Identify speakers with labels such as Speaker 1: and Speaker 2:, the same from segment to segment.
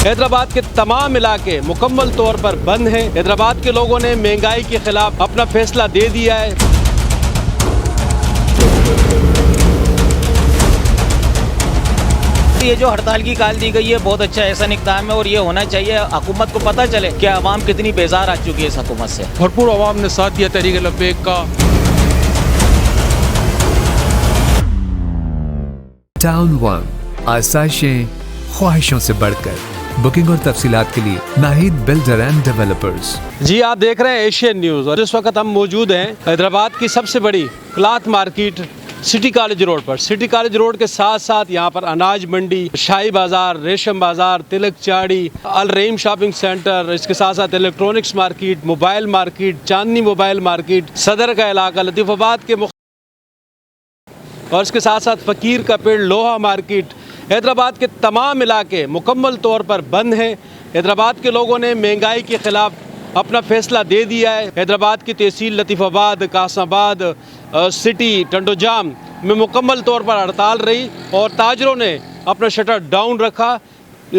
Speaker 1: हैदराबाद के तमाम इलाके मुकम्मल तौर पर बंद हैं। हैदराबाद के लोगों ने महंगाई के खिलाफ अपना फैसला दे दिया है।
Speaker 2: ये जो हड़ताल की काल दी गई है बहुत अच्छा ऐसा इक़दाम है और ये होना चाहिए। हुकूमत को पता चले कि आवाम कितनी बेजार आ चुकी है इस हुकूमत से।
Speaker 3: भरपूर आवाम ने साथ दिया तहरीक लब्बैक का।
Speaker 4: टाउन वन, आसाइशें ख्वाहिशों से बढ़कर। बुकिंग और तफसीलात के लिए नाहिद बिल्डर एंड डेवलपर्स।
Speaker 1: जी, आप देख रहे हैं एशियन न्यूज़ और इस वक्त हम मौजूद हैं हैदराबाद की सबसे बड़ी cloth market city college road पर। सिटी कॉलेज रोड के साथ साथ यहाँ पर अनाज मंडी, शाही बाज़ार, रेशम बाज़ार, तिलक चाड़ी, अल रहीम शॉपिंग सेंटर, इसके साथ साथ इलेक्ट्रॉनिक्स मार्केट, मोबाइल मार्केट, चांदनी मोबाइल मार्केट, सदर का इलाका, लतीफ़ाबाद के और इसके साथ साथ फ़कीर का पेड़, लोहा मार्केट। हैदराबाद के तमाम इलाके मुकम्मल तौर पर बंद हैं। हैदराबाद के लोगों ने महंगाई के ख़िलाफ़ अपना फ़ैसला दे दिया है। हैदराबाद की तहसील लतीफ़ाबाद, कासमाबाद, सिटी, टंडोजाम में मुकम्मल तौर पर हड़ताल रही और ताजरों ने अपना शटर डाउन रखा।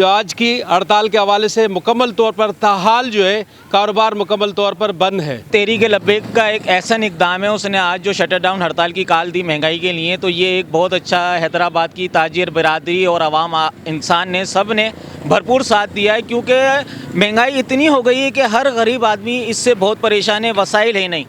Speaker 1: आज की हड़ताल के हवाले से मुकम्मल तौर पर ताहाल जो है कारोबार मुकम्मल तौर पर बंद है।
Speaker 2: तहरीक लब्बैक का एक ऐसा इक़दाम है, उसने आज जो शटर डाउन हड़ताल की काल दी महंगाई के लिए, तो ये एक बहुत अच्छा हैदराबाद की ताजिर बिरादरी और आवाम इंसान ने सब ने भरपूर साथ दिया है, क्योंकि महंगाई इतनी हो गई है कि हर गरीब आदमी इससे बहुत परेशान है। वसाइल है नहीं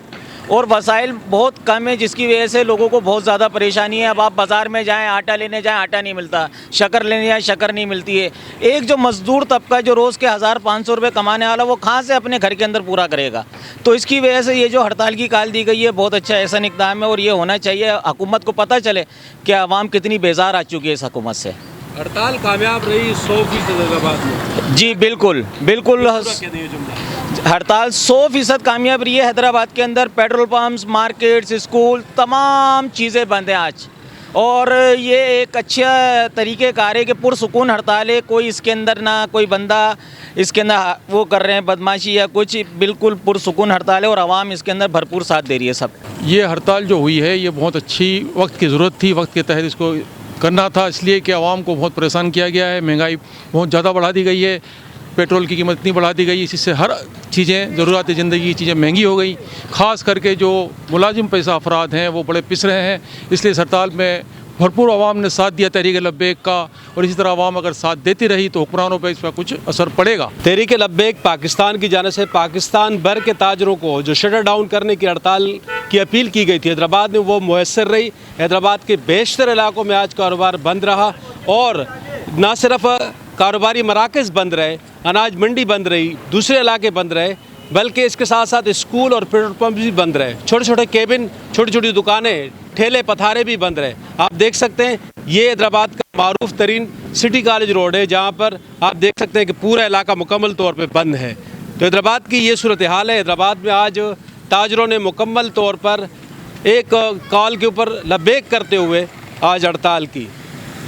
Speaker 2: और वसाइल बहुत कम है, जिसकी वजह से लोगों को बहुत ज़्यादा परेशानी है। अब आप बाज़ार में जाएं, आटा लेने जाएं, आटा नहीं मिलता, शक्कर लेने जाएं, शक्कर नहीं मिलती है। एक जो मज़दूर तबका जो रोज़ के 1500 रुपये कमाने वाला, वो कहाँ से अपने घर के अंदर पूरा करेगा। तो इसकी वजह से ये जो हड़ताल की काल दी गई है बहुत अच्छा ऐसा इक़दाम है और ये होना चाहिए। हुकूमत को पता चले कि आवाम कितनी बेजार आ चुकी है इस हुकूमत से।
Speaker 1: हड़ताल कामयाब रही 100% हैदराबाद में।
Speaker 2: जी बिल्कुल बिल्कुल, हड़ताल 100% कामयाब रही है। हैदराबाद के अंदर पेट्रोल पंप्स, मार्केट्स, स्कूल, तमाम चीज़ें बंद हैं आज। और ये एक अच्छा तरीक़ेकार है कि पुरसुकून हड़ताल है। कोई इसके अंदर ना कोई बंदा इसके अंदर वो कर रहे हैं बदमाशी या कुछ, बिल्कुल पुरसुकून हड़ताल है और आवाम इसके अंदर भरपूर साथ दे रही है सब।
Speaker 3: ये हड़ताल जो हुई है ये बहुत अच्छी वक्त की ज़रूरत थी, वक्त के तहत इसको करना था, इसलिए कि आवाम को बहुत परेशान किया गया है। महंगाई बहुत ज़्यादा बढ़ा दी गई है, पेट्रोल की कीमत इतनी बढ़ा दी गई, इससे हर चीज़ें, ज़रूरत ज़िंदगी की चीज़ें महंगी हो गई। ख़ास करके जो मुलाजिम पैसा अफराद हैं वो बड़े पिस रहे हैं, इसलिए इस हड़ताल में भरपूर आवाम ने साथ दिया तहरीक लब्बैक का। और इसी तरह आवाम अगर साथ देती रही तो हुक्मरानों पर इसका कुछ असर पड़ेगा।
Speaker 1: तहरीक लब्बैक पाकिस्तान की जानिब से पाकिस्तान भर के ताजरों को जो शटर डाउन करने की हड़ताल की अपील की गई थी हैदराबाद में, वो मुयस्सर रही। हैदराबाद के बेशतर इलाकों में आज कारोबार बंद रहा और न सिर्फ कारोबारी मराकज़ बंद रहे, अनाज मंडी बंद रही, दूसरे इलाके बंद रहे, बल्कि इसके साथ साथ स्कूल और पेट्रोल पंप भी बंद रहे। छोटे छोटे केबिन, छोटी छोटी दुकानें, ठेले पथारे भी बंद रहे। आप देख सकते हैं ये हैदराबाद का मारूफ तरीन सिटी कॉलेज रोड है, जहाँ पर आप देख सकते हैं कि पूरा इलाका मुकम्मल तौर पर बंद है। तो हैदराबाद की ये सूरत हाल है। हैदराबाद में आज ताजरों ने मुकम्मल तौर पर एक कॉल के ऊपर लब्बैक करते हुए आज हड़ताल की।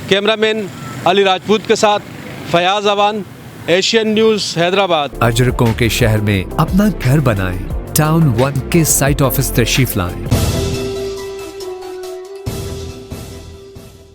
Speaker 1: कैमरामैन अली राजपूत के साथ फयाज अवान, एशियन न्यूज़, हैदराबाद।
Speaker 4: अजरकों के शहर में अपना घर बनाएं। टाउन वन के साइट ऑफिस तशरीफ लाएं।